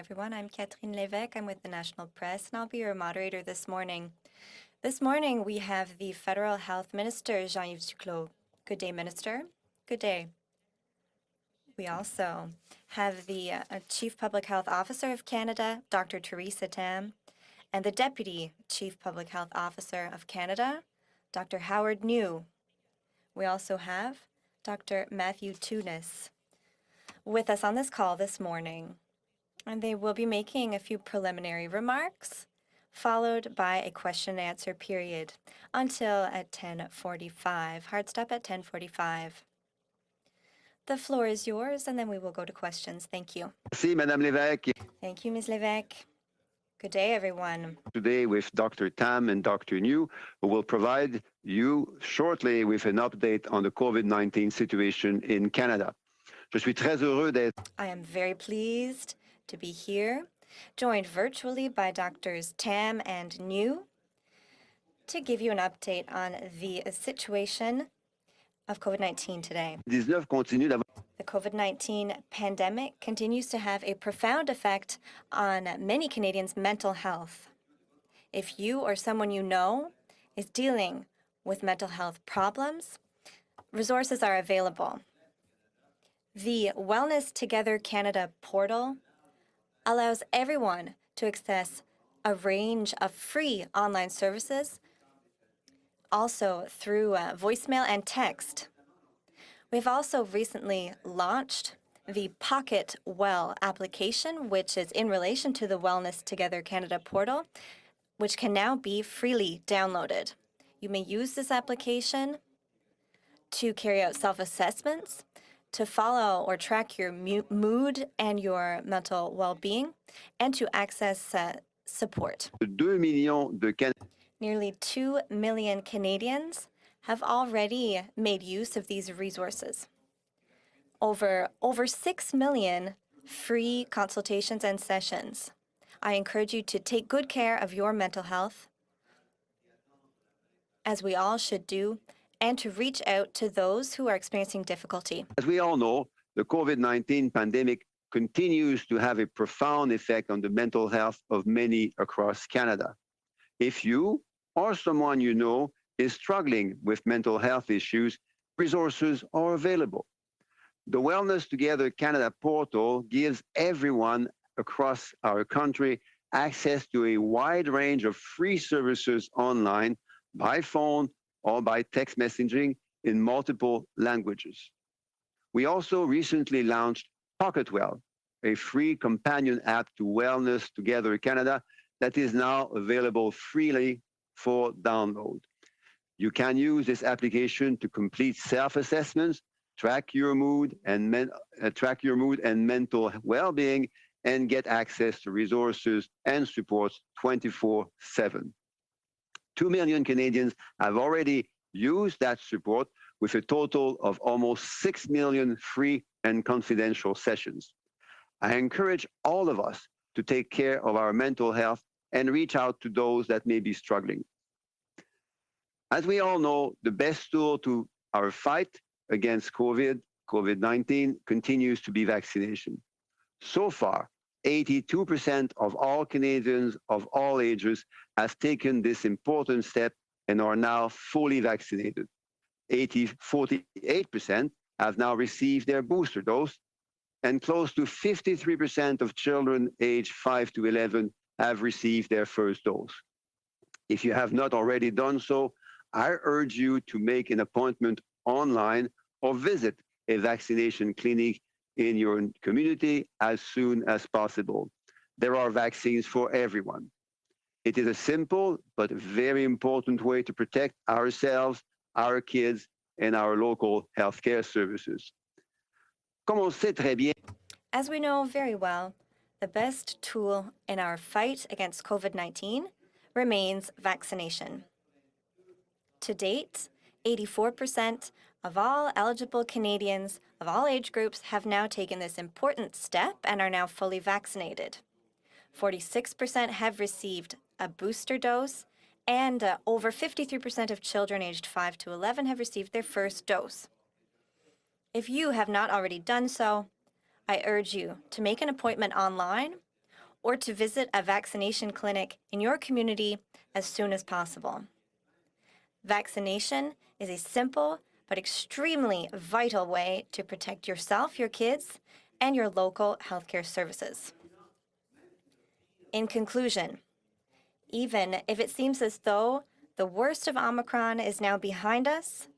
everyone. I'm Catherine Lévesque. I'm with the National Press, and I'll be your moderator this morning. This morning, we have the Federal Health Minister, Jean-Yves Duclos. Good day, Minister. Good day. We also have the Chief Public Health Officer of Canada, Dr. Theresa Tam, and the Deputy Chief Public Health Officer of Canada, Dr. Howard New. We also have Dr. Matthew Tunis with us on this call this morning. And they will be making a few preliminary remarks, followed by a question and answer period until at 10:45. Hard stop at 10:45. The floor is yours, and then we will go to questions. Thank you. Merci, Madame Lévesque. Thank you, Ms. Lévesque. Good day, everyone. Today with Dr. Tam and Dr. New, who will provide you shortly with an update on the COVID-19 situation in Canada. Je suis très heureux d'être. I am very pleased to be here, joined virtually by Drs. Tam and New, to give you an update on the situation of COVID-19 today. The COVID-19 pandemic continues to have a profound effect on many Canadians' mental health. If you or someone you know is dealing with mental health problems, resources are available. The Wellness Together Canada portal allows everyone to access a range of free online services, also through voicemail and text. We've also recently launched the Pocket Well application, which is in relation to the Wellness Together Canada portal, which can now be freely downloaded. You may use this application to carry out self-assessments, to follow or track your mood and your mental well-being, and to access support. Nearly 2 million Canadians have already made use of these resources. Over 6 million free consultations and sessions. I encourage you to take good care of your mental health, as we all should do, and to reach out to those who are experiencing difficulty. As we all know, the COVID-19 pandemic continues to have a profound effect on the mental health of many across Canada. If you or someone you know is struggling with mental health issues, resources are available. The Wellness Together Canada portal gives everyone across our country access to a wide range of free services online, by phone, or by text messaging in multiple languages. We also recently launched Pocket Well, a free companion app to Wellness Together Canada that is now available freely for download. You can use this application to complete self-assessments, track your mood and mental well-being, and get access to resources and supports 24/7. 2 million Canadians have already used that support, with a total of almost 6 million free and confidential sessions. I encourage all of us to take care of our mental health and reach out to those that may be struggling. As we all know, the best tool to our fight against COVID-19 continues to be vaccination. So far, 82% of all Canadians of all ages have taken this important step and are now fully vaccinated. 48% have now received their booster dose, and close to 53% of children aged 5 to 11 have received their first dose. If you have not already done so, I urge you to make an appointment online or visit a vaccination clinic in your community as soon as possible. There are vaccines for everyone. It is a simple but very important way to protect ourselves, our kids, and our local healthcare services. As we know very well, the best tool in our fight against COVID-19 remains vaccination. To date, 84% of all eligible Canadians of all age groups have now taken this important step and are now fully vaccinated. 46% have received a booster dose, and over 53% of children aged 5 to 11 have received their first dose. If you have not already done so, I urge you to make an appointment online or to visit a vaccination clinic in your community as soon as possible. Vaccination is a simple but extremely vital way to protect yourself, your kids, and your local healthcare services. In conclusion, even if it seems as though the worst of Omicron is now behind us,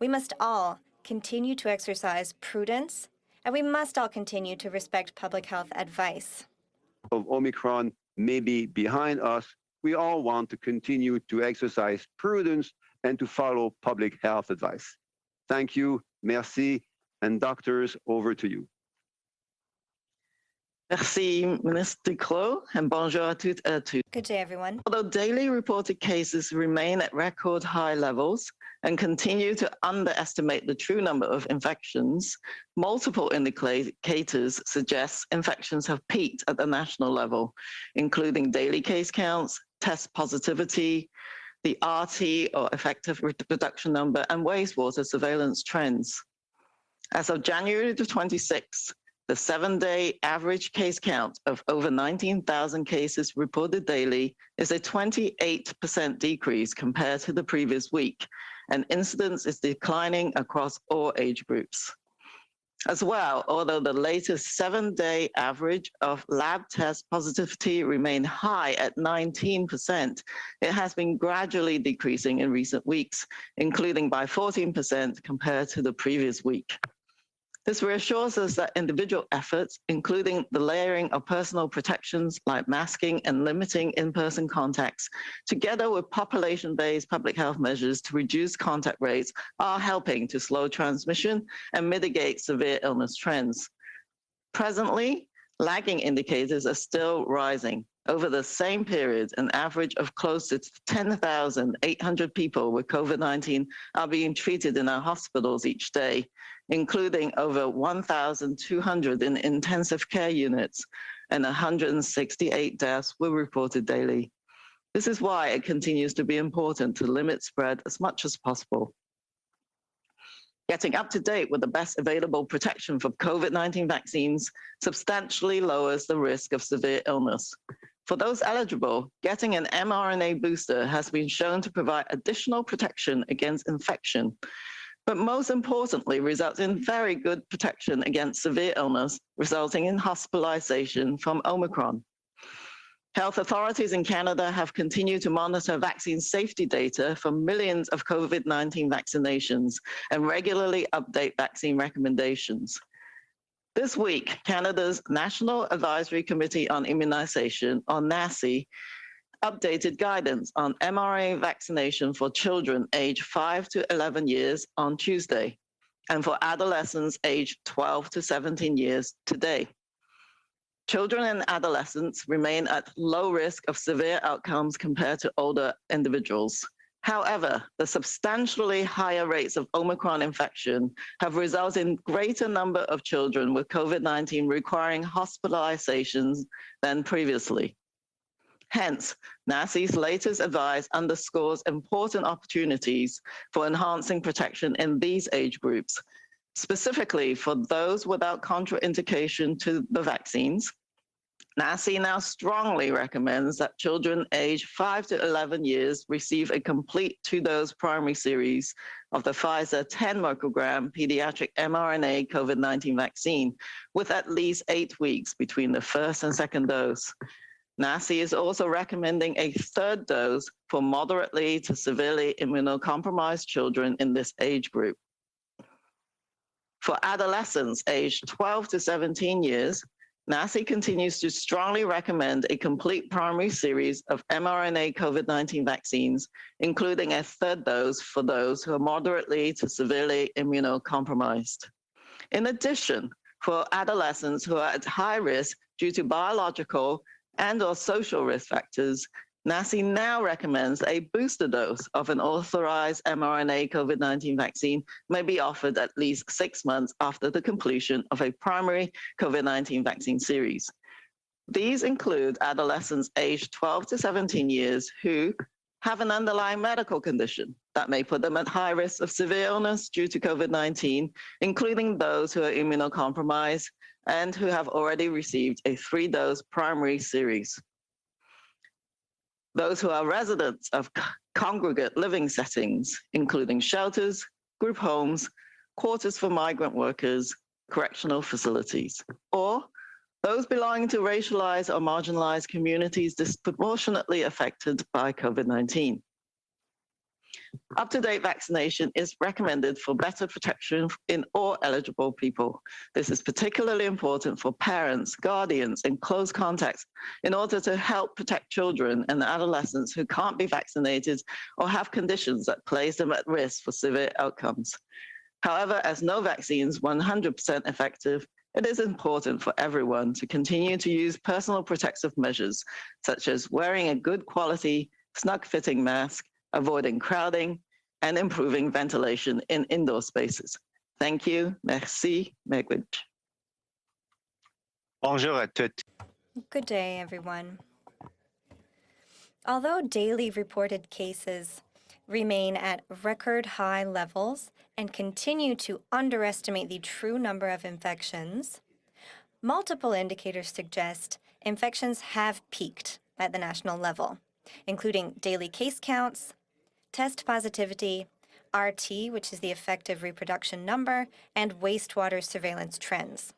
we must all continue to exercise prudence, and we must all continue to respect public health advice. Of Omicron may be behind us, we all want to continue to exercise prudence and to follow public health advice. Thank you, merci, and doctors, over to you. Merci, Minister Duclos, and bonjour à toutes et à tous. Good day, everyone. Although daily reported cases remain at record high levels and continue to underestimate the true number of infections, multiple indicators suggest infections have peaked at the national level, including daily case counts, test positivity, the RT or effective reduction number, and wastewater surveillance trends. As of January the 26th, the 7-day average case count of over 19,000 cases reported daily is a 28% decrease compared to the previous week, and incidence is declining across all age groups. As well, although the latest 7-day average of lab test positivity remained high at 19%, it has been gradually decreasing in recent weeks, including by 14% compared to the previous week. This reassures us that individual efforts, including the layering of personal protections like masking and limiting in-person contacts, together with population-based public health measures to reduce contact rates, are helping to slow transmission and mitigate severe illness trends. Presently, lagging indicators are still rising. Over the same period, an average of close to 10,800 people with COVID-19 are being treated in our hospitals each day, including over 1,200 in intensive care units, and 168 deaths were reported daily. This is why it continues to be important to limit spread as much as possible. Getting up to date with the best available protection for COVID-19 vaccines substantially lowers the risk of severe illness. For those eligible, getting an mRNA booster has been shown to provide additional protection against infection, but most importantly results in very good protection against severe illness, resulting in hospitalization from Omicron. Health authorities in Canada have continued to monitor vaccine safety data from millions of COVID-19 vaccinations and regularly update vaccine recommendations. This week, Canada's National Advisory Committee on Immunization, or NACI, updated guidance on mRNA vaccination for children aged 5 to 11 years on Tuesday, and for adolescents aged 12 to 17 years today. Children and adolescents remain at low risk of severe outcomes compared to older individuals. However, the substantially higher rates of Omicron infection have resulted in greater number of children with COVID-19 requiring hospitalizations than previously. Hence, NACI's latest advice underscores important opportunities for enhancing protection in these age groups, specifically for those without contraindication to the vaccines. NACI now strongly recommends that children aged 5 to 11 years receive a complete 2-dose primary series of the Pfizer 10 microgram pediatric mRNA COVID-19 vaccine with at least 8 weeks between the first and second dose. NACI is also recommending a 3rd dose for moderately to severely immunocompromised children in this age group. For adolescents aged 12 to 17 years, NACI continues to strongly recommend a complete primary series of mRNA COVID-19 vaccines, including a 3rd dose for those who are moderately to severely immunocompromised. In addition, for adolescents who are at high risk due to biological and/or social risk factors, NACI now recommends a booster dose of an authorized mRNA COVID-19 vaccine may be offered at least 6 months after the completion of a primary COVID-19 vaccine series. These include adolescents aged 12 to 17 years who have an underlying medical condition that may put them at high risk of severe illness due to COVID-19, including those who are immunocompromised, and who have already received a 3-dose primary series. Those who are residents of congregate living settings, including shelters, group homes, quarters for migrant workers, correctional facilities, or those belonging to racialized or marginalized communities disproportionately affected by COVID-19. Up-to-date vaccination is recommended for better protection in all eligible people. This is particularly important for parents, guardians, and close contacts in order to help protect children and adolescents who can't be vaccinated or have conditions that place them at risk for severe outcomes. However, as no vaccine is 100% effective, it is important for everyone to continue to use personal protective measures, such as wearing a good quality, snug-fitting mask, avoiding crowding, and improving ventilation in indoor spaces. Thank you. Merci. Megwich. Bonjour à toutes. Good day, everyone. Although daily reported cases remain at record high levels and continue to underestimate the true number of infections, multiple indicators suggest infections have peaked at the national level, including daily case counts, test positivity, RT, which is the effective reproduction number, and wastewater surveillance trends.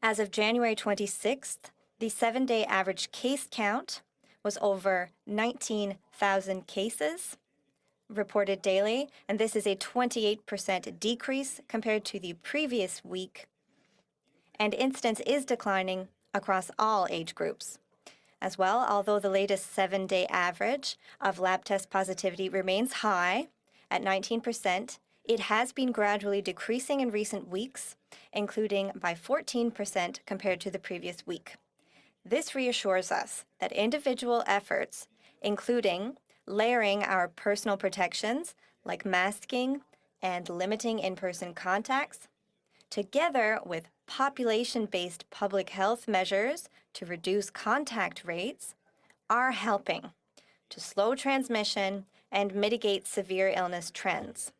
As of January 26th, the 7-day average case count was over 19,000 cases reported daily, and this is a 28% decrease compared to the previous week. And incidence is declining across all age groups. As well, although the latest 7-day average of lab test positivity remains high at 19%, it has been gradually decreasing in recent weeks, including by 14% compared to the previous week. This reassures us that individual efforts, including layering our personal protections like masking and limiting in-person contacts, together with population-based public health measures to reduce contact rates, are helping to slow transmission and mitigate severe illness trends.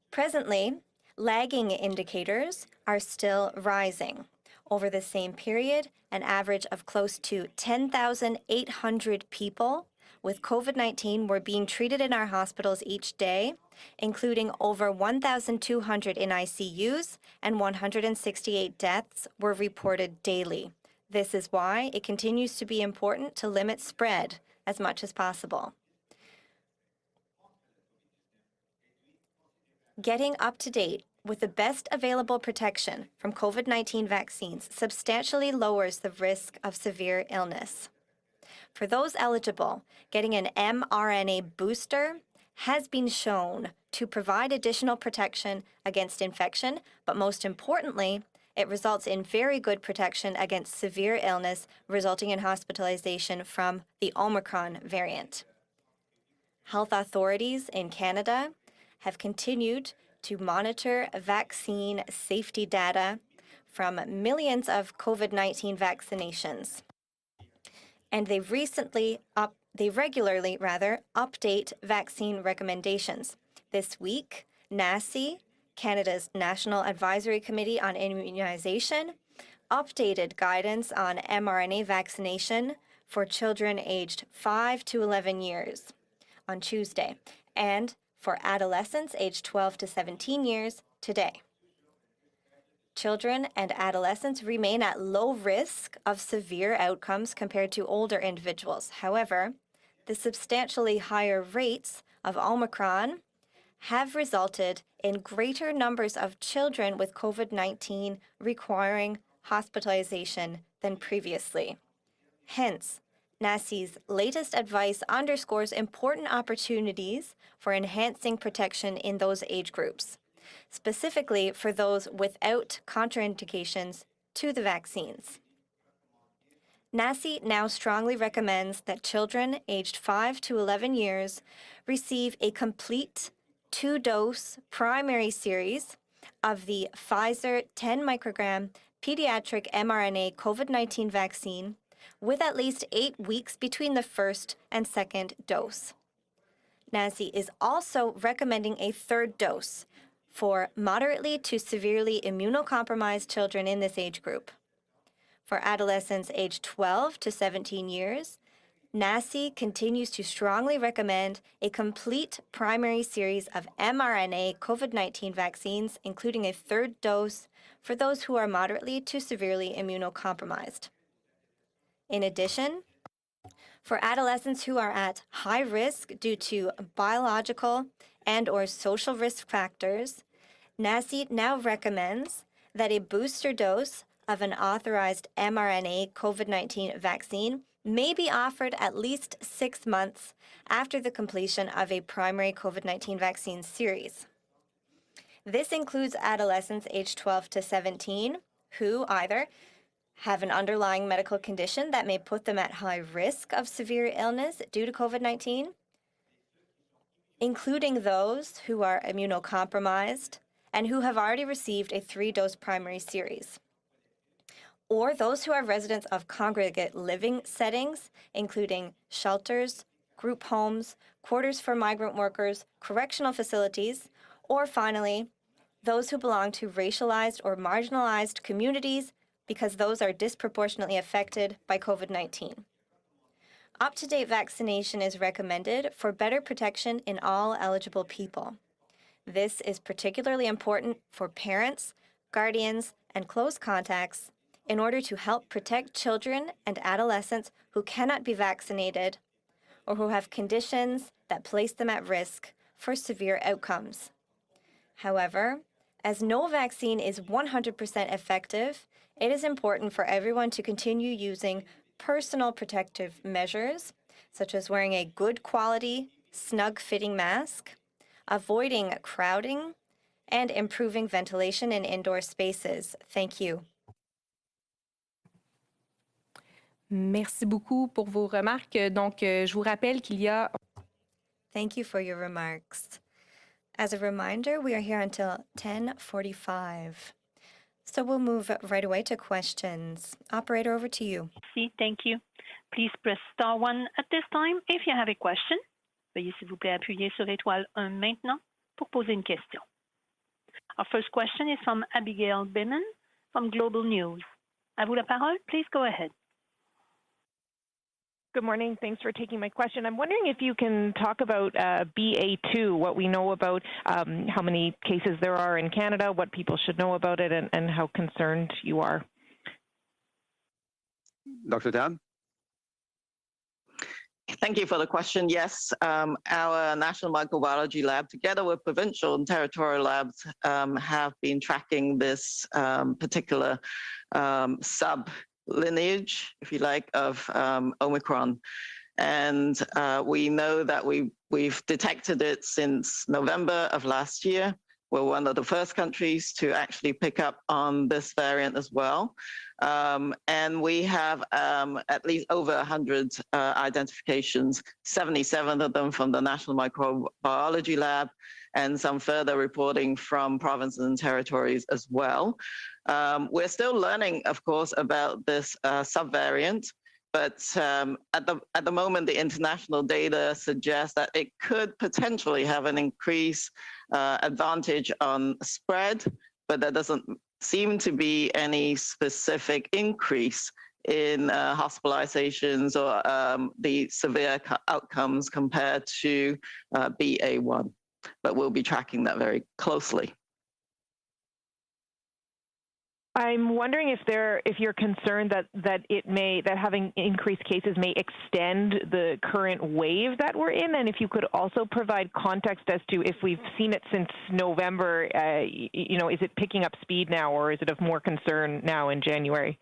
Presently, lagging indicators are still rising. Over the same period, an average of close to 10,800 people with COVID-19 were being treated in our hospitals each day, including over 1,200 in ICUs, and 168 deaths were reported daily. This is why it continues to be important to limit spread as much as possible. Getting up to date with the best available protection from COVID-19 vaccines substantially lowers the risk of severe illness. For those eligible, getting an mRNA booster has been shown to provide additional protection against infection, but most importantly, it results in very good protection against severe illness resulting in hospitalization from the Omicron variant. Health authorities in Canada have continued to monitor vaccine safety data from millions of COVID-19 vaccinations. And they regularly update vaccine recommendations. This week, NACI, Canada's National Advisory Committee on Immunization, updated guidance on mRNA vaccination for children aged 5 to 11 years on Tuesday, and for adolescents aged 12 to 17 years today. Children and adolescents remain at low risk of severe outcomes compared to older individuals. However, the substantially higher rates of Omicron have resulted in greater numbers of children with COVID-19 requiring hospitalization than previously. Hence, NACI's latest advice underscores important opportunities for enhancing protection in those age groups, specifically for those without contraindications to the vaccines. NACI now strongly recommends that children aged 5 to 11 years receive a complete 2-dose primary series of the Pfizer 10 microgram pediatric mRNA COVID-19 vaccine with at least 8 weeks between the first and second dose. NACI is also recommending a 3rd dose for moderately to severely immunocompromised children in this age group. For adolescents aged 12 to 17 years, NACI continues to strongly recommend a complete primary series of mRNA COVID-19 vaccines, including a third dose for those who are moderately to severely immunocompromised. In addition, for adolescents who are at high risk due to biological and/or social risk factors, NACI now recommends that a booster dose of an authorized mRNA COVID-19 vaccine may be offered at least 6 months after the completion of a primary COVID-19 vaccine series. This includes adolescents aged 12 to 17 who either have an underlying medical condition that may put them at high risk of severe illness due to COVID-19, including those who are immunocompromised and who have already received a 3-dose primary series, or those who are residents of congregate living settings, including shelters, group homes, quarters for migrant workers, correctional facilities, or finally, those who belong to racialized or marginalized communities because those are disproportionately affected by COVID-19. Up-to-date vaccination is recommended for better protection in all eligible people. This is particularly important for parents, guardians, and close contacts in order to help protect children and adolescents who cannot be vaccinated or who have conditions that place them at risk for severe outcomes. However, as no vaccine is 100% effective, it is important for everyone to continue using personal protective measures, such as wearing a good quality, snug-fitting mask, avoiding crowding, and improving ventilation in indoor spaces. Thank you. Merci beaucoup pour vos remarques. Donc, je vous rappelle qu'il y a... Thank you for your remarks. As a reminder, we are here until 10:45. So we'll move right away to questions. Operator, over to you. Thank you. Please press star 1 at this time if you have a question. Veuillez s'il vous plaît appuyer sur l'étoile 1 maintenant pour poser une question. Our first question is from Abigail Biman from Global News. À vous la parole. Please go ahead. Good morning. Thanks for taking my question. I'm wondering if you can talk about BA.2, what we know about how many cases there are in Canada, what people should know about it, and how concerned you are. Dr. Tam? Thank you for the question. Yes, our National Microbiology Lab, together with provincial and territorial labs, have been tracking this particular sub-lineage, if you like, of Omicron. And we know that we've detected it since November of last year. We're one of the first countries to actually pick up on this variant as well. And we have at least over 100 identifications, 77 of them from the National Microbiology Lab, and some further reporting from provinces and territories as well. We're still learning, of course, about this subvariant, but at the moment, the international data suggests that it could potentially have an increased advantage on spread, but there doesn't seem to be any specific increase in hospitalizations or the severe outcomes compared to BA.1. But we'll be tracking that very closely. I'm wondering if you're concerned that having increased cases may extend the current wave that we're in, and if you could also provide context as to if we've seen it since November, is it picking up speed now, or is it of more concern now in January?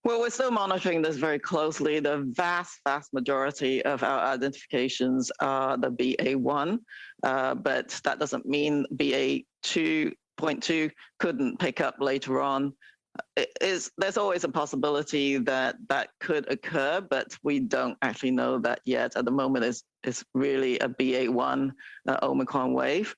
Well, we're still monitoring this very closely. The vast majority of our identifications are the BA.1, but that doesn't mean BA.2.2 couldn't pick up later on. There's always a possibility that could occur, but we don't actually know that yet. At the moment, it's really a BA.1 Omicron wave.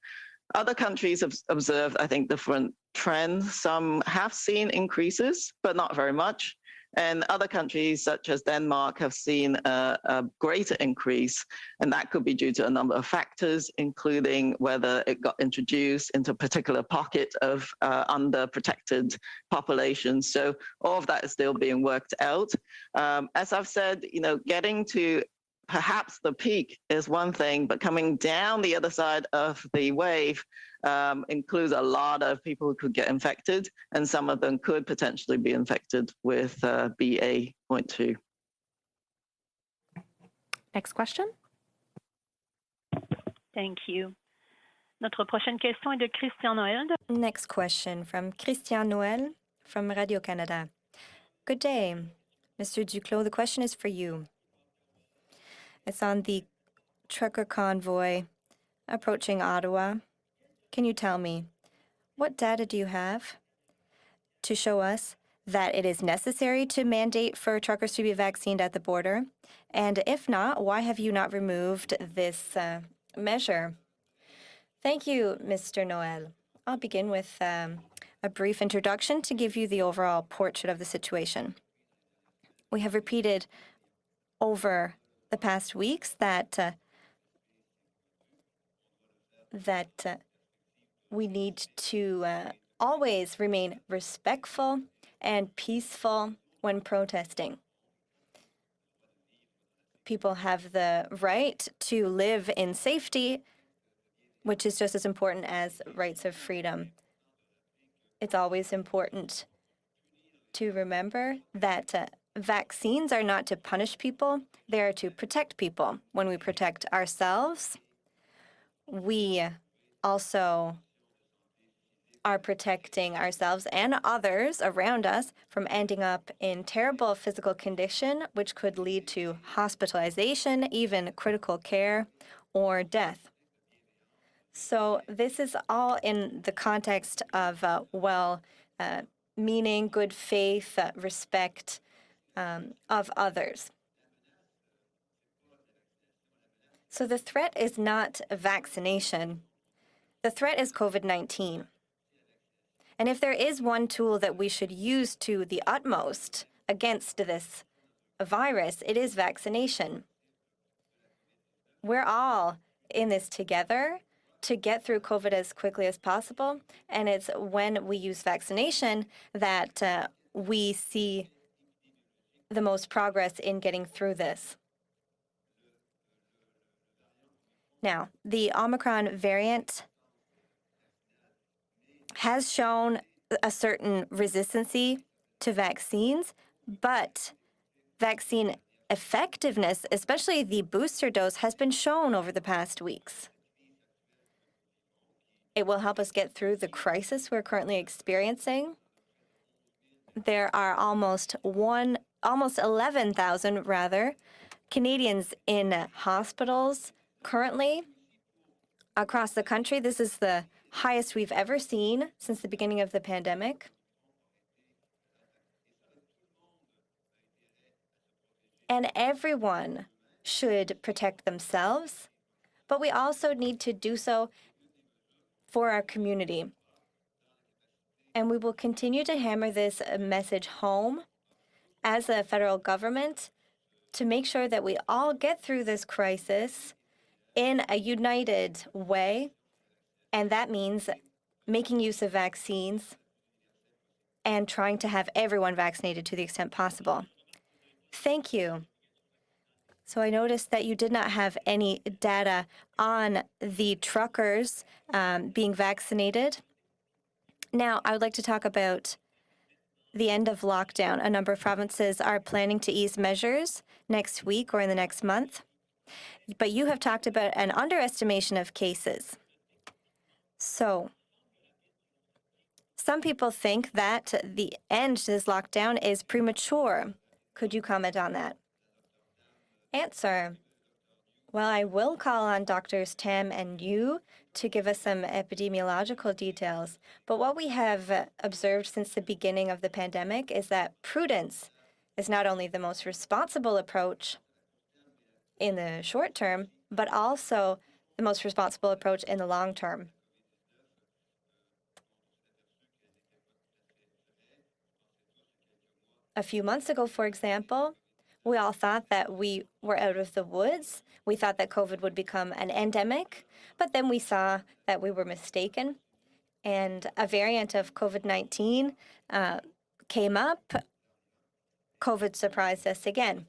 Other countries have observed, I think, different trends. Some have seen increases, but not very much. And other countries such as Denmark have seen a greater increase, and that could be due to a number of factors, including whether it got introduced into a particular pocket of underprotected populations. So all of that is still being worked out. As I've said, getting to perhaps the peak is one thing, but coming down the other side of the wave includes a lot of people who could get infected, and some of them could potentially be infected with BA.2. Next question. Thank you. Notre prochaine question est de Christian Noël. Next question from Christian Noël from Radio-Canada. Good day, Mr. Duclos. The question is for you. It's on the trucker convoy approaching Ottawa. Can you tell me, what data do you have to show us that it is necessary to mandate for truckers to be vaccinated at the border? And if not, why have you not removed this measure? Thank you, Mr. Noël. I'll begin with a brief introduction to give you the overall portrait of the situation. We have repeated over the past weeks that we need to always remain respectful and peaceful when protesting. People have the right to live in safety, which is just as important as rights of freedom. It's always important to remember that vaccines are not to punish people, they are to protect people. When we protect ourselves, we also are protecting ourselves and others around us from ending up in terrible physical condition, which could lead to hospitalization, even critical care, or death. So this is all in the context of well-meaning, good faith, respect of others. So the threat is not vaccination. The threat is COVID-19. And if there is one tool that we should use to the utmost against this virus, it is vaccination. We're all in this together to get through COVID as quickly as possible. And it's when we use vaccination that we see the most progress in getting through this. Now, the Omicron variant has shown a certain resistance to vaccines, but vaccine effectiveness, especially the booster dose, has been shown over the past weeks. It will help us get through the crisis we're currently experiencing. There are almost 11,000 Canadians in hospitals currently across the country. This is the highest we've ever seen since the beginning of the pandemic. And everyone should protect themselves, but we also need to do so for our community. And we will continue to hammer this message home as a federal government to make sure that we all get through this crisis in a united way. And that means making use of vaccines and trying to have everyone vaccinated to the extent possible. Thank you. So I noticed that you did not have any data on the truckers being vaccinated. Now, I would like to talk about the end of lockdown. A number of provinces are planning to ease measures next week or in the next month. But you have talked about an underestimation of cases. So some people think that the end to this lockdown is premature. Could you comment on that? Answer. Well, I will call on Drs. Tam and Yu to give us some epidemiological details. But what we have observed since the beginning of the pandemic is that prudence is not only the most responsible approach in the short term, but also the most responsible approach in the long term. A few months ago, for example, we all thought that we were out of the woods. We thought that COVID would become an endemic, but then we saw that we were mistaken, and a variant of COVID-19 came up. COVID surprised us again.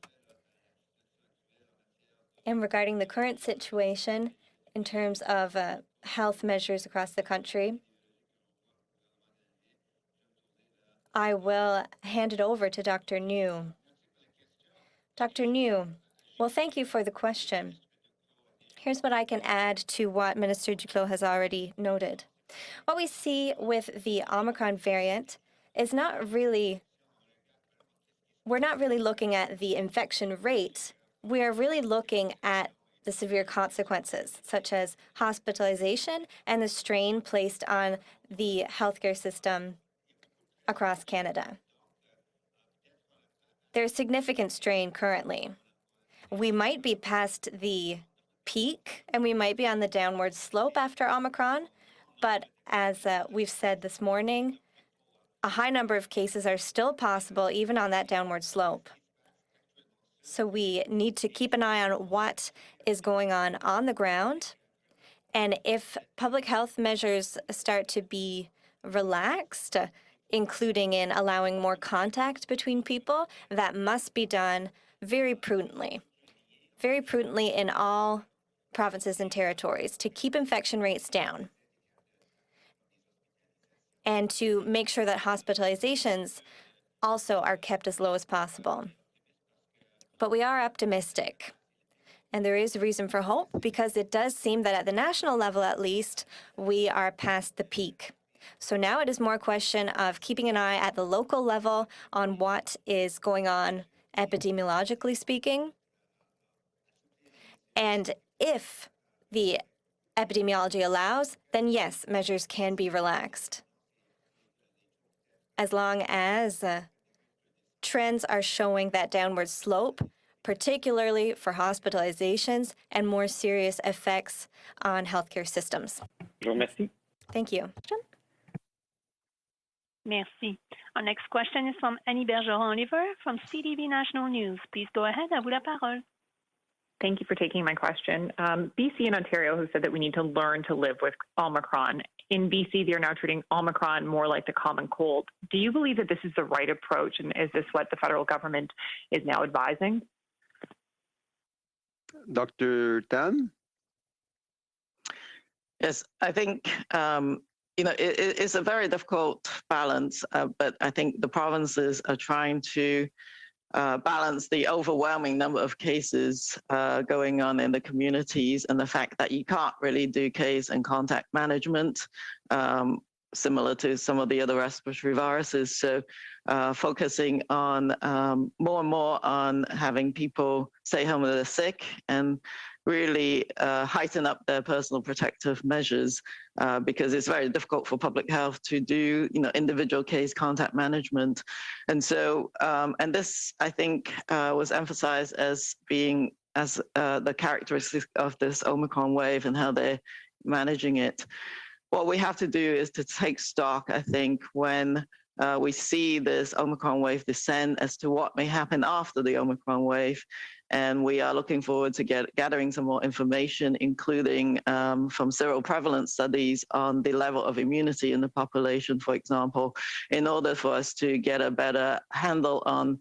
And regarding the current situation, in terms of health measures across the country, I will hand it over to Dr. New. Dr. New, well, thank you for the question. Here's what I can add to what Minister Duclos has already noted. What we see with the Omicron variant is we're not really looking at the infection rate. We are really looking at the severe consequences, such as hospitalization and the strain placed on the healthcare system across Canada. There's significant strain currently. We might be past the peak and we might be on the downward slope after Omicron, but as we've said this morning, a high number of cases are still possible even on that downward slope. So we need to keep an eye on what is going on the ground. And if public health measures start to be relaxed, including in allowing more contact between people, that must be done very prudently in all provinces and territories to keep infection rates down and to make sure that hospitalizations also are kept as low as possible. But we are optimistic, and there is reason for hope because it does seem that at the national level, at least, we are past the peak. So now it is more a question of keeping an eye at the local level on what is going on epidemiologically speaking. And if the epidemiology allows, then yes, measures can be relaxed. As long as trends are showing that downward slope, particularly for hospitalizations and more serious effects on healthcare systems. Thank you. Merci. Our next question is from Annie Bergeron-Oliver from CTV National News. Please go ahead. À vous la parole. Thank you for taking my question. BC and Ontario have said that we need to learn to live with Omicron. In BC, they're now treating Omicron more like the common cold. Do you believe that this is the right approach, and is this what the federal government is now advising? Dr. Tam? Yes, I think it's a very difficult balance, but I think the provinces are trying to balance the overwhelming number of cases going on in the communities and the fact that you can't really do case and contact management similar to some of the other respiratory viruses. So focusing on more and more on having people stay home when they're sick and really heighten up their personal protective measures because it's very difficult for public health to do, individual case contact management. And so, and this, I think, was emphasized as being as the characteristics of this Omicron wave and how they're managing it. What we have to do is to take stock, I think, when we see this Omicron wave descend as to what may happen after the Omicron wave. And we are looking forward to gathering some more information, including from seroprevalence studies on the level of immunity in the population, for example, in order for us to get a better handle on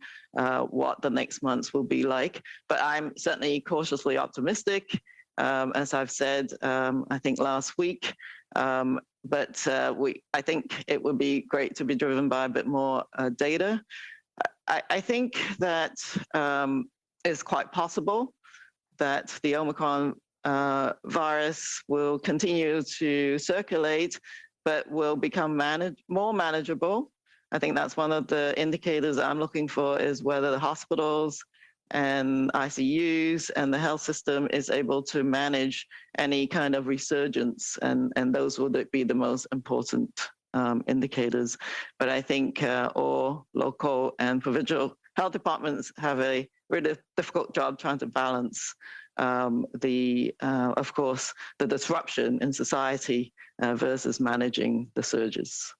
what the next months will be like. But I'm certainly cautiously optimistic, as I've said, I think last week. But I think it would be great to be driven by a bit more data. I think that it's quite possible that the Omicron virus will continue to circulate, but will become more manageable. I think that's one of the indicators I'm looking for is whether the hospitals and ICUs and the health system is able to manage any kind of resurgence, and those would be the most important indicators. But I think all local and provincial health departments have a really difficult job trying to balance of course, the disruption in society versus managing the surges.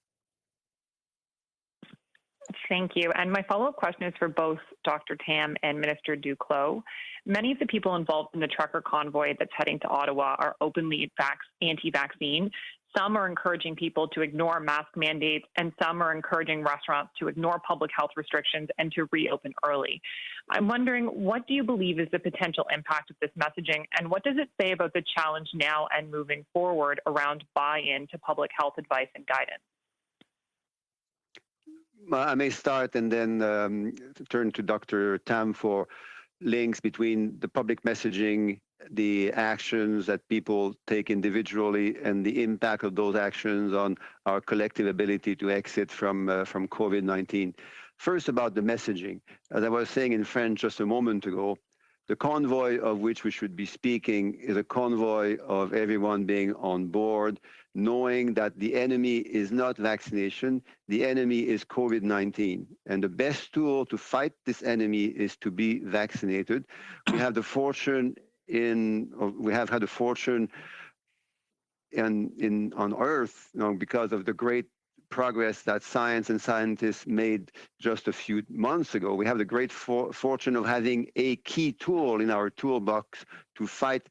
Thank you. And my follow-up question is for both Dr. Tam and Minister Duclos. Many of the people involved in the trucker convoy that's heading to Ottawa are openly anti-vaccine. Some are encouraging people to ignore mask mandates, and some are encouraging restaurants to ignore public health restrictions and to reopen early. I'm wondering, what do you believe is the potential impact of this messaging, and what does it say about the challenge now and moving forward around buy-in to public health advice and guidance? I may start and then turn to Dr. Tam for links between the public messaging, the actions that people take individually, and the impact of those actions on our collective ability to exit from COVID-19. First, about the messaging. As I was saying in French just a moment ago, the convoy of which we should be speaking is a convoy of everyone being on board, knowing that the enemy is not vaccination, the enemy is COVID-19. And the best tool to fight this enemy is to be vaccinated. We have the fortune we have had a fortune on Earth, because of the great progress that science and scientists made just a few months ago. We have the great fortune of having a key tool in our toolbox to fight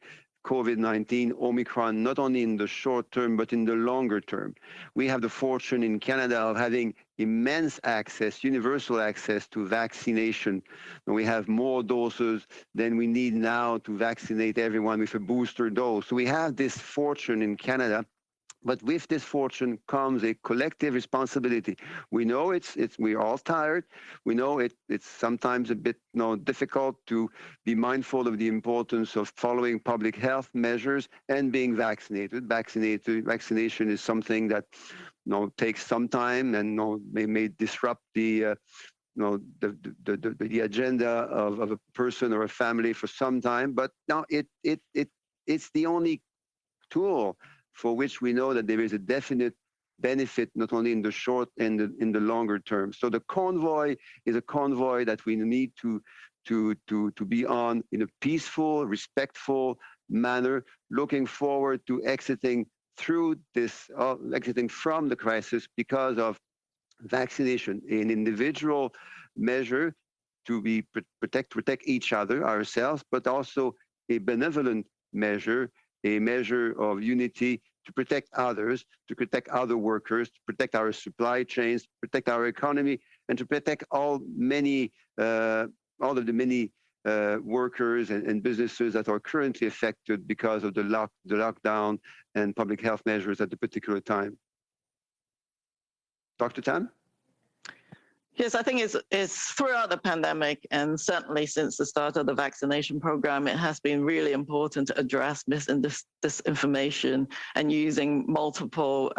COVID-19, Omicron, not only in the short term, but in the longer term. We have the fortune in Canada of having immense access, universal access to vaccination. And we have more doses than we need now to vaccinate everyone with a booster dose. So we have this fortune in Canada. But with this fortune comes a collective responsibility. We know we're all tired. We know it's sometimes a bit difficult to be mindful of the importance of following public health measures and being vaccinated. Vaccination is something that takes some time and may disrupt the agenda of a person or a family for some time. But now it's the only tool for which we know that there is a definite benefit, not only in the short and in the longer term. So the convoy is a convoy that we need to be on in a peaceful, respectful manner, looking forward to exiting from the crisis because of vaccination, an individual measure to protect each other, ourselves, but also a benevolent measure, a measure of unity to protect others, to protect other workers, to protect our supply chains, to protect our economy, and to protect all of the many workers and businesses that are currently affected because of the lockdown and public health measures at the particular time. Dr. Tam? Yes, I think it's throughout the pandemic, and certainly since the start of the vaccination program, it has been really important to address disinformation and using multiple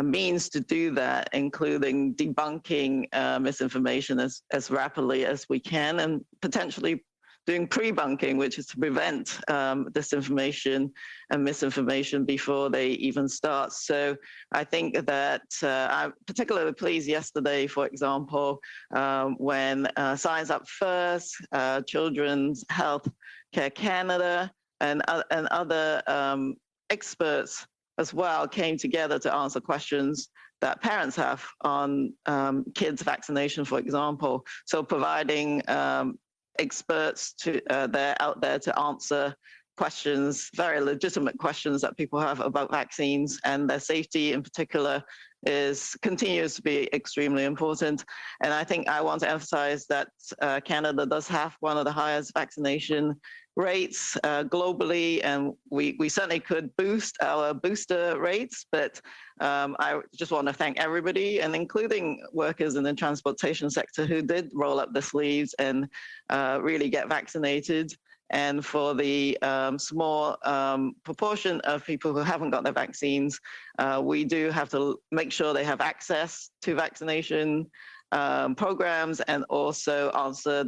means to do that, including debunking misinformation as rapidly as we can, and potentially doing pre-bunking, which is to prevent disinformation and misinformation before they even start. So I think that I'm particularly pleased yesterday, for example, when Science Up First, Children's Health Care Canada, and other experts as well came together to answer questions that parents have on kids' vaccination, for example. So providing experts they're out there to answer questions, very legitimate questions that people have about vaccines, and their safety in particular continues to be extremely important. And I think I want to emphasize that Canada does have one of the highest vaccination rates globally, and we certainly could boost our booster rates, but I just want to thank everybody, and including workers in the transportation sector who did roll up their sleeves and really get vaccinated. And for the small proportion of people who haven't got their vaccines, we do have to make sure they have access to vaccination programs, and also answer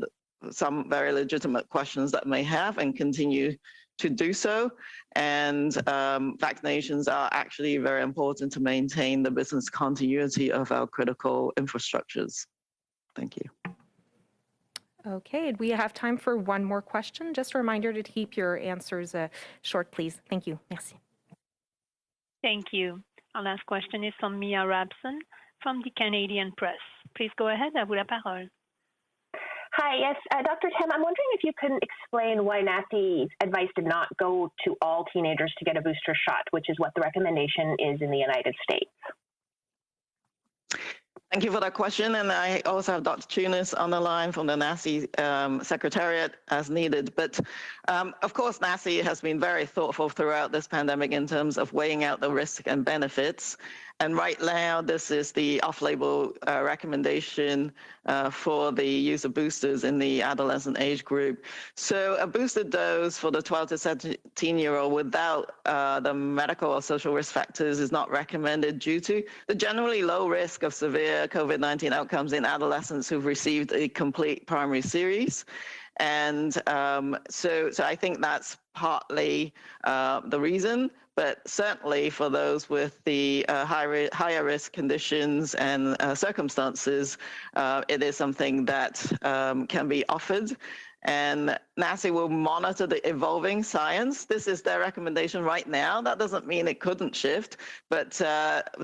some very legitimate questions that may have, and continue to do so. And vaccinations are actually very important to maintain the business continuity of our critical infrastructures. Thank you. Okay, we have time for one more question. Just a reminder to keep your answers short, please. Thank you. Merci. Thank you. Our last question is from Mia Rabson from the Canadian Press. Please go ahead, à vous la parole. Hi, yes, Dr. Tam, I'm wondering if you can explain why NACI's advice did not go to all teenagers to get a booster shot, which is what the recommendation is in the United States. Thank you for that question. And I also have Dr. Tunis on the line from the NACI Secretariat as needed. But of course, NACI has been very thoughtful throughout this pandemic in terms of weighing out the risks and benefits. And right now, this is the off-label recommendation for the use of boosters in the adolescent age group. So a booster dose for the 12 to 17-year-old without the medical or social risk factors is not recommended due to the generally low risk of severe COVID-19 outcomes in adolescents who've received a complete primary series. And so I think that's partly the reason. But certainly for those with the higher risk conditions and circumstances, it is something that can be offered. And NACI will monitor the evolving science. This is their recommendation right now. That doesn't mean it couldn't shift, but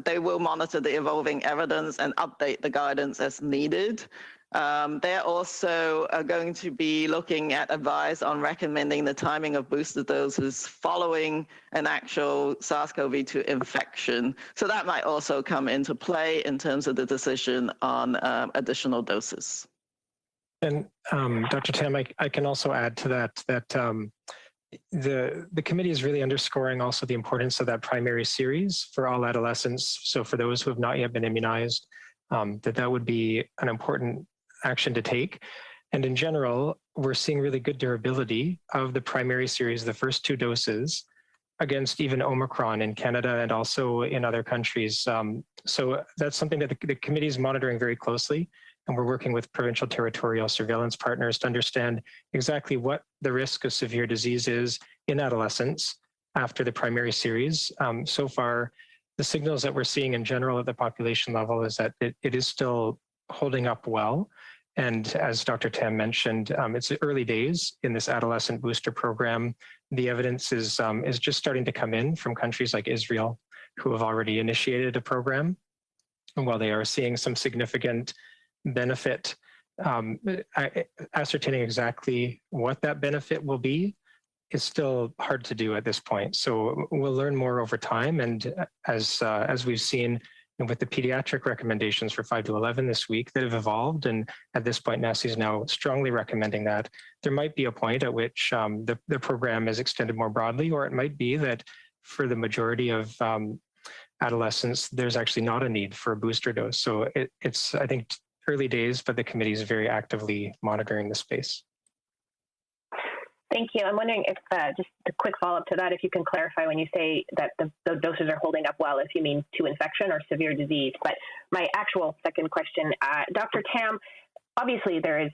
they will monitor the evolving evidence and update the guidance as needed. They're also going to be looking at advice on recommending the timing of booster doses following an actual SARS-CoV-2 infection. So that might also come into play in terms of the decision on additional doses. And Dr. Tam, I can also add to that the committee is really underscoring also the importance of that primary series for all adolescents. So for those who have not yet been immunized, that would be an important action to take. And in general, we're seeing really good durability of the primary series, the first 2 doses, against even Omicron in Canada and also in other countries. So that's something that the committee is monitoring very closely. And we're working with provincial territorial surveillance partners to understand exactly what the risk of severe disease is in adolescents after the primary series. So far, the signals that we're seeing in general at the population level is that it is still holding up well. And as Dr. Tam mentioned, it's early days in this adolescent booster program. The evidence is just starting to come in from countries like Israel, who have already initiated a program. And while they are seeing some significant benefit, ascertaining exactly what that benefit will be is still hard to do at this point. So we'll learn more over time. And as we've seen with the pediatric recommendations for 5 to 11 this week that have evolved, and at this point, NACI is now strongly recommending that, there might be a point at which the program is extended more broadly, or it might be that for the majority of adolescents, there's actually not a need for a booster dose. So it's, I think, early days, but the committee is very actively monitoring the space. Thank you. I'm wondering if, just a quick follow-up to that, if you can clarify when you say that the doses are holding up well, if you mean to infection or severe disease. But my actual second question, Dr. Tam, obviously there is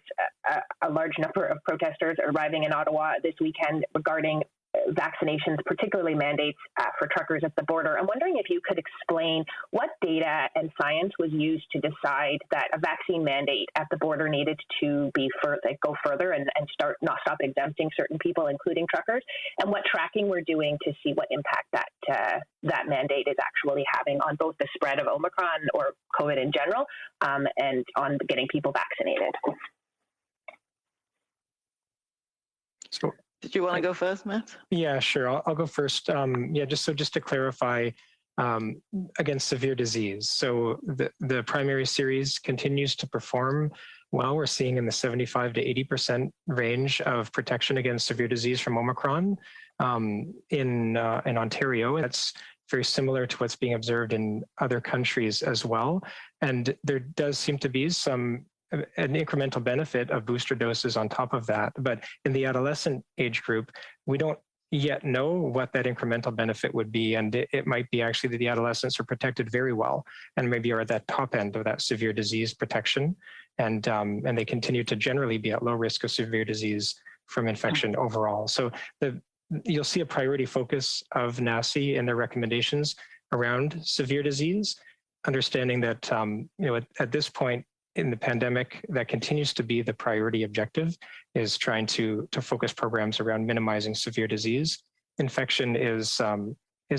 a large number of protesters arriving in Ottawa this weekend regarding vaccinations, particularly mandates for truckers at the border. I'm wondering if you could explain what data and science was used to decide that a vaccine mandate at the border needed to be go further and stop exempting certain people, including truckers, and what tracking we're doing to see what impact that mandate is actually having on both the spread of Omicron or COVID in general, and on getting people vaccinated. So, did you want to go first, Matt? Yeah, sure. I'll go first. Just to clarify, against severe disease. So the primary series continues to perform well. We're seeing in the 75 to 80% range of protection against severe disease from Omicron in Ontario. That's very similar to what's being observed in other countries as well. And there does seem to be an incremental benefit of booster doses on top of that. But in the adolescent age group, we don't yet know what that incremental benefit would be. And it might be actually that the adolescents are protected very well and maybe are at that top end of that severe disease protection. And they continue to generally be at low risk of severe disease from infection overall. So you'll see a priority focus of NACI in their recommendations around severe disease, understanding that at this point, in the pandemic, that continues to be the priority objective, is trying to focus programs around minimizing severe disease. Infection is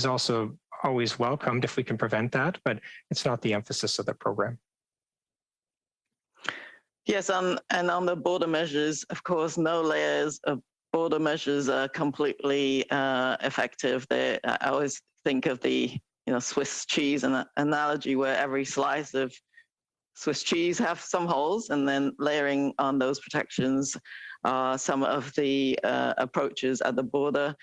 also always welcomed if we can prevent that, but it's not the emphasis of the program. Yes, and on the border measures, of course, no layers of border measures are completely effective. I always think of the Swiss cheese analogy, where every slice of Swiss cheese have some holes, and then layering on those protections are some of the approaches at the border.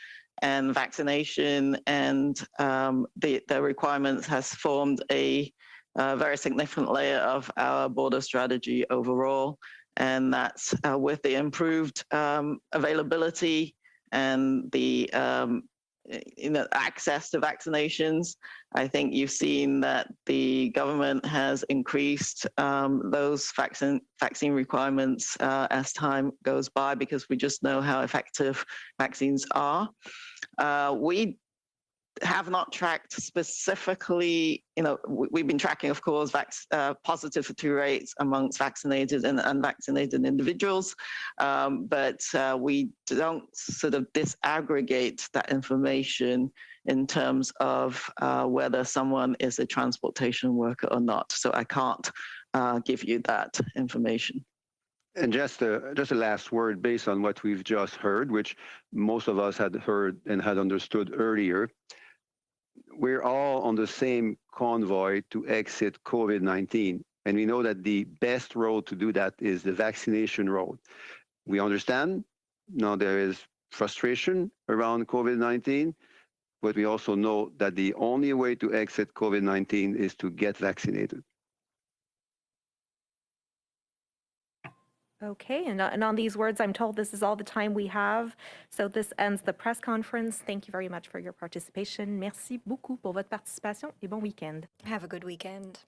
And vaccination and the requirements has formed a very significant layer of our border strategy overall. And that's with the improved availability and the access to vaccinations. I think you've seen that the government has increased those vaccine requirements as time goes by, because we just know how effective vaccines are. We have not tracked specifically, we've been tracking, of course, positivity rates amongst vaccinated and unvaccinated individuals, but we don't sort of disaggregate that information in terms of whether someone is a transportation worker or not. So I can't give you that information. And just a last word based on what we've just heard, which most of us had heard and had understood earlier. We're all on the same convoy to exit COVID-19. And we know that the best road to do that is the vaccination road. We understand now there is frustration around COVID-19, but we also know that the only way to exit COVID-19 is to get vaccinated. Okay, and on these words, I'm told this is all the time we have. So this ends the press conference. Thank you very much for your participation. Merci beaucoup pour votre participation et bon week-end. Have a good weekend.